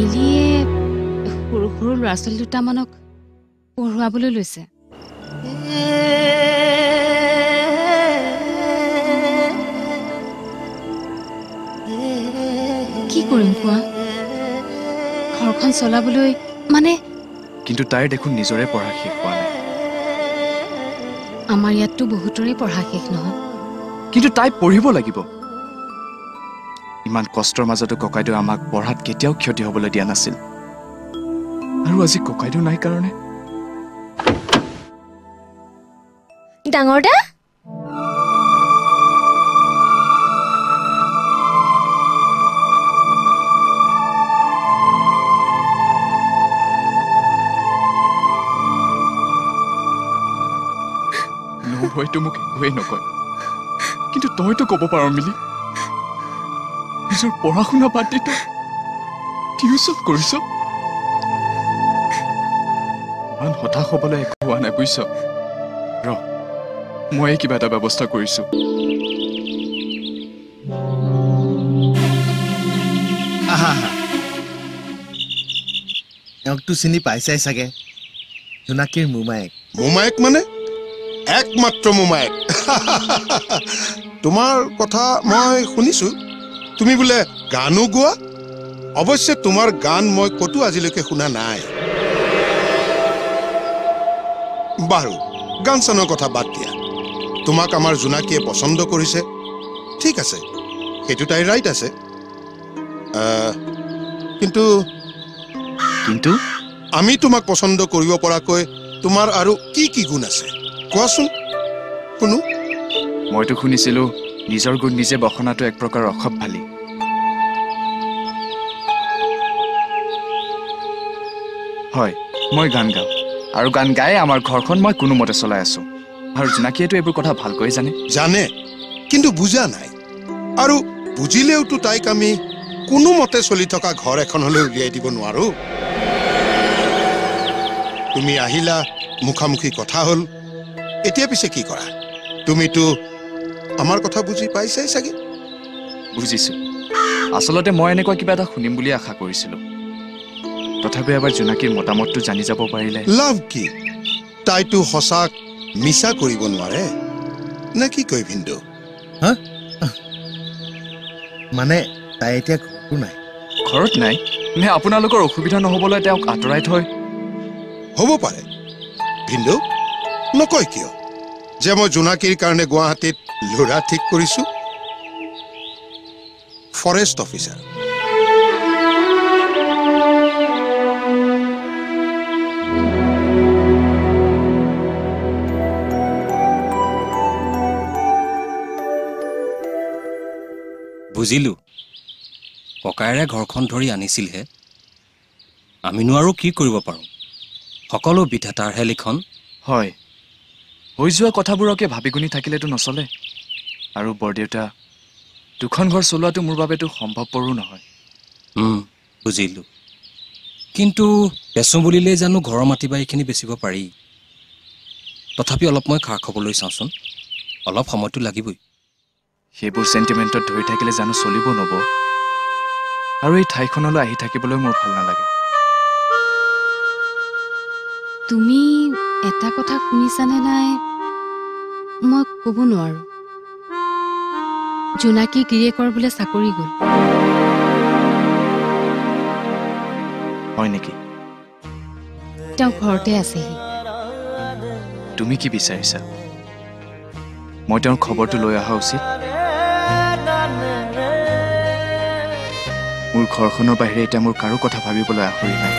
মিলিয়ে সৰু সৰু ল'ৰা ছোৱালী দুটামানক পঢ়ুৱাবলৈ লৈছে। কি কৰিম কোৱা? ঘৰখন চলাবলৈ মানে। কিন্তু তাইৰ দেখোন নিজৰে পঢ়া শেষ হোৱা নাই। আমাৰ ইয়াততো বহুতৰে পঢ়া শেষ নহয়। কিন্তু তাই পঢ়িব লাগিব। ইমান কষ্টৰ মাজতো ককাইদেউ আমাক পঢ়াত কেতিয়াও ক্ষতি হ'বলৈ দিয়া নাছিল। আৰু আজি ককাইদেউ নাই কাৰণে। ডাঙৰ দা, হয়তো মোক একোৱেই নকয়, কিন্তু তইতো ক'ব পাৰ মিলি। নিজৰ পঢ়া শুনা বাদ দি তই টিউচন কৰিছ। ইমান হতাশ হ'বলৈ একো হোৱা নাই বুজিছ। মই কিবা এটা ব্যৱস্থা কৰিছো। এওঁকতো চিনি পাইছাই চাগে, জোনাকীৰ মোমায়েক। মোমায়েক মানে? একমাত্ৰ মোমায়েক। তোমাৰ কথা মই শুনিছো, তুমি বোলে গানো গোৱা। অৱশ্যে তোমাৰ গান মই ক'তো আজিলৈকে শুনা নাই। বাৰু গান চানৰ কথা বাদ দিয়া। তোমাক আমাৰ জোনাকীয়ে পচন্দ কৰিছে, ঠিক আছে, সেইটো তাইৰ ৰাইট আছে। কিন্তু কিন্তু আমি তোমাক পচন্দ কৰিব পৰাকৈ তোমাৰ আৰু কি কি গুণ আছে কোৱাচোন শুনো। মইতো শুনিছিলো নিজৰ গুণ নিজে বখনাটো এক প্ৰকাৰ অসভ্যালি। হয়, মই গান গাওঁ, আৰু গান গাই আমাৰ ঘৰখন মই কোনোমতে চলাই আছো। আৰু জোনাকীয়েতো এইবোৰ কথা ভালকৈ জানে, কিন্তু বুজা নাই। আৰু বুজিলেওতো তাইক আমি কোনোমতে চলি থকা ঘৰ এখনলৈ উলিয়াই দিব নোৱাৰো। তুমি আহিলা, মুখামুখি কথা হ'ল, এতিয়া পিছে কি কৰা? তুমিতো আমাৰ কথা বুজি পাইছাই চাগে। বুজিছো। আচলতে মই এনেকুৱা কিবা এটা শুনিম বুলি আশা কৰিছিলো। তথাপি এবাৰ জোনাকীৰ মতামতটো জানি যাব পাৰিলে। লাভ কি? তাইতো সঁচাক মিছা কৰিব নোৱাৰে, নে কি কয় ভিন্দু? হা? মানে তাই এতিয়া ঘৰতো নাই? ঘৰত নাই নে আপোনালোকৰ অসুবিধা নহ'বলৈ তেওঁক আঁতৰাই থৈ? হ'ব পাৰে। ভিন্দু নকয় কিয় যে মই জোনাকীৰ কাৰণে গুৱাহাটীত ল'ৰা ঠিক কৰিছো? Forest officer. বুজিলো, ককায়েৰে ঘৰখন ধৰি আনিছিলহে। আমিনো আৰু কি কৰিব পাৰোঁ? সকলো বিধাতাৰহে লিখন। হয়, হৈ যোৱা কথাবোৰকে ভাবি গুণি থাকিলেতো নচলে। আৰু বৰদেউতা, দুখন ঘৰ চলোৱাটো মোৰ বাবেতো সম্ভৱপৰো নহয়। বুজিলো, কিন্তু বেচো বুলিলেই জানো ঘৰৰ মাটি বাৰীখিনি বেচিব পাৰি? তথাপি অলপ মই খাৰ খাবলৈ চাওঁচোন, অলপ সময়টো লাগিবই। সেইবোৰ চেণ্টিমেণ্টত ধৰি থাকিলে জানো চলিব নব? আৰু এই ঠাইখনলৈ আহি থাকিবলৈ মোৰ ভাল নালাগে। তুমি এটা কথা শুনিছানে নাই মই ক'ব নোৱাৰো। জোনাকী গিৰিয়েকৰ বোলে চাকৰি গ'ল। হয় নেকি? তেওঁ ঘৰতে আছেহি। তুমি কি বিচাৰিছা? মই তেওঁৰ খবৰটো লৈ অহা উচিত? মোৰ ঘৰখনৰ বাহিৰে এতিয়া মোৰ কাৰো কথা ভাবিবলৈ আহৰি নাই।